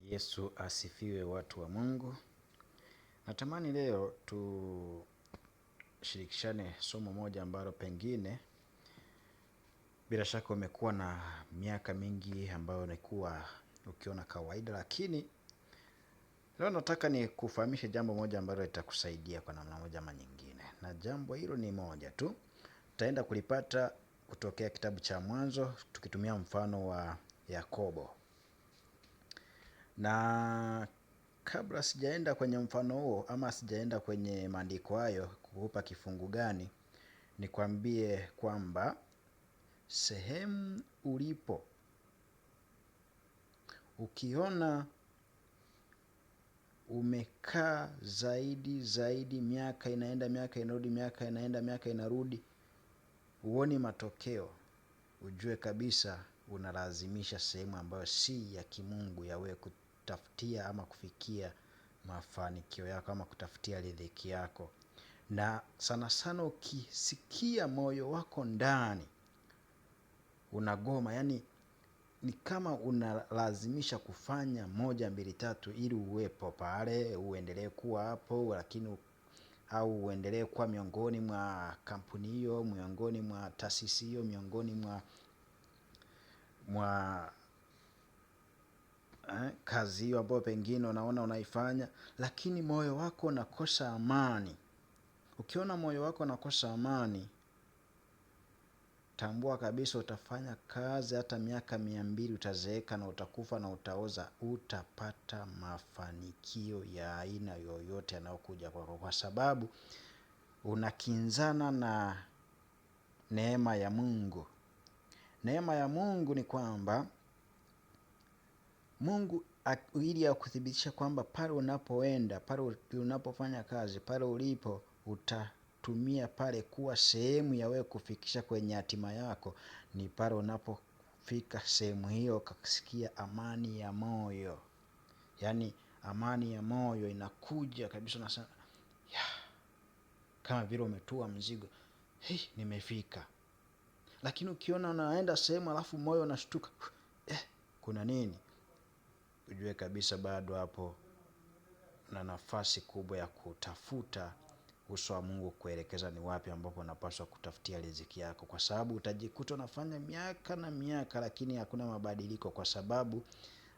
Yesu asifiwe, watu wa Mungu. Natamani leo tushirikishane somo moja ambalo pengine bila shaka umekuwa na miaka mingi ambayo umekuwa ukiona kawaida, lakini leo nataka ni kufahamisha jambo moja ambalo litakusaidia kwa namna moja ama nyingine. Na jambo hilo ni moja tu. Tutaenda kulipata kutokea kitabu cha Mwanzo tukitumia mfano wa Yakobo. Na kabla sijaenda kwenye mfano huo ama sijaenda kwenye maandiko hayo kukupa kifungu gani, nikwambie kwamba sehemu ulipo ukiona umekaa zaidi, miaka inaenda, miaka inarudi, miaka inaenda, miaka inarudi, huoni matokeo, ujue kabisa unalazimisha sehemu ambayo si ya kimungu ya wewe kutafutia ama kufikia mafanikio yako ama kutafutia riziki yako. Na sana sana ukisikia moyo wako ndani unagoma, yani ni kama unalazimisha kufanya 1, 2, 3 ili uwepo pale, uendelee kuwa hapo, lakini au uendelee kuwa miongoni mwa kampuni hiyo, miongoni mwa taasisi hiyo, miongoni mwa kazi hiyo ambayo pengine unaona unaifanya, lakini moyo wako unakosa amani. Ukiona moyo wako unakosa amani, tambua kabisa utafanya kazi hata miaka 200, utazeeka na utakufa na utaoza, utapata mafanikio ya aina yoyote yanayokuja kwako, kwa sababu unakinzana na neema ya Mungu. Neema ya Mungu ni kwamba Mungu ili akuthibitisha kwamba pale unapoenda, pale unapofanya kazi, pale ulipo utatumia pale kuwa sehemu ya wewe kufikisha kwenye hatima yako, ni pale unapofika sehemu hiyo ukasikia amani ya moyo. Yaani amani ya moyo inakuja kabisa, unasema kama vile umetua mzigo, nimefika. Lakini ukiona unaenda sehemu alafu moyo unashtuka, kuna nini? Ujue kabisa bado hapo na nafasi kubwa ya kutafuta uso wa Mungu, kuelekeza ni wapi ambapo unapaswa kutafutia riziki yako, kwa sababu utajikuta unafanya miaka na miaka lakini hakuna mabadiliko, kwa sababu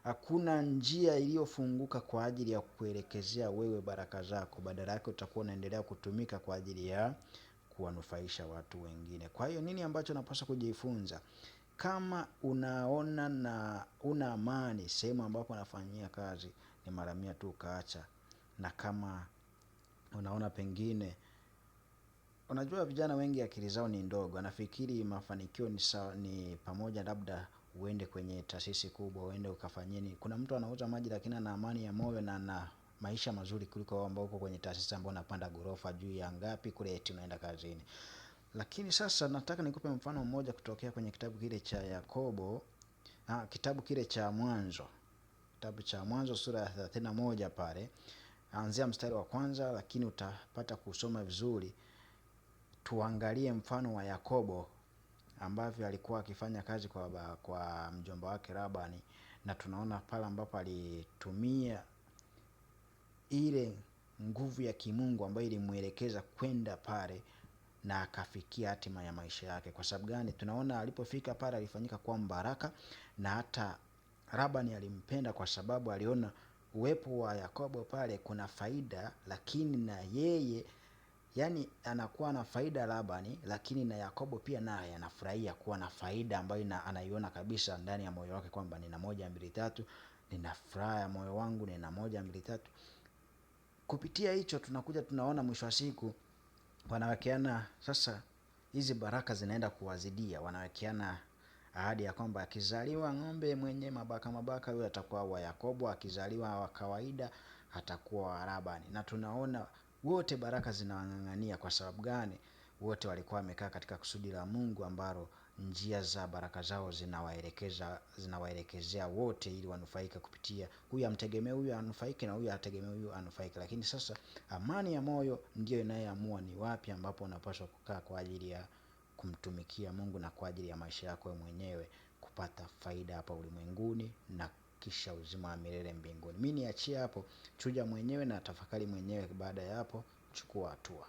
hakuna njia iliyofunguka kwa ajili ya kuelekezea wewe baraka zako. Badala yake utakuwa unaendelea kutumika kwa ajili ya kuwanufaisha watu wengine. Kwa hiyo nini ambacho unapaswa kujifunza? Kama unaona na una amani sehemu ambapo unafanyia kazi, ni mara 100 tu ukaacha. Na kama unaona pengine, unajua vijana wengi akili zao ni ndogo, anafikiri mafanikio ni pamoja labda uende kwenye taasisi kubwa, uende ukafanyeni. Kuna mtu anauza maji lakini ana amani ya moyo na ana maisha mazuri kuliko wao ambao uko kwenye taasisi ambao unapanda ghorofa juu ya ngapi kule eti unaenda kazini. Lakini sasa nataka nikupe mfano mmoja kutokea kwenye kitabu kile cha Yakobo, kitabu kile cha Mwanzo. Kitabu cha Mwanzo sura ya 31 pale. Anzia mstari wa 1, lakini utapata kusoma vizuri. Tuangalie mfano wa Yakobo ambavyo alikuwa akifanya kazi kwa mjomba wake Labani, na tunaona pale ambapo alitumia ile nguvu ya kimungu ambayo ilimuelekeza kwenda pale na akafikia hatima ya maisha yake. Kwa sababu gani? Tunaona alipofika pale alifanyika kuwa mbaraka, na hata Labani alimpenda kwa sababu aliona uwepo wa Yakobo pale kuna faida, lakini na yeye, yani anakuwa na faida Labani, lakini na Yakobo pia naye anafurahia kuwa na faida ambayo anaiona kabisa ndani ya moyo wake kwamba nina 1, 2, 3, nina furaha ya moyo wangu, nina 1, 2, 3. Kupitia hicho tunakuja tunaona mwisho wa siku wanawekeana sasa, hizi baraka zinaenda kuwazidia. Wanawekeana ahadi ya kwamba akizaliwa ng'ombe mwenye mabaka huyo atakuwa wa Yakobo, akizaliwa wa kawaida atakuwa wa Labani. Na tunaona wote baraka zinawang'ang'ania. Kwa sababu gani? Wote walikuwa wamekaa katika kusudi la Mungu ambalo njia za baraka zao zinawaelekezea wote ili wanufaike kupitia huyu amtegemea huyu anufaike na huyu ategemea huyu anufaike. Lakini sasa amani ya moyo ndio inayoamua ni wapi ambapo unapaswa kukaa kwa ajili ya kumtumikia Mungu na kwa ajili ya maisha yako mwenyewe kupata faida hapa ulimwenguni na kisha uzima wa milele mbinguni. Mimi niachie hapo, chuja mwenyewe na tafakari mwenyewe. Baada ya hapo chukua hatua.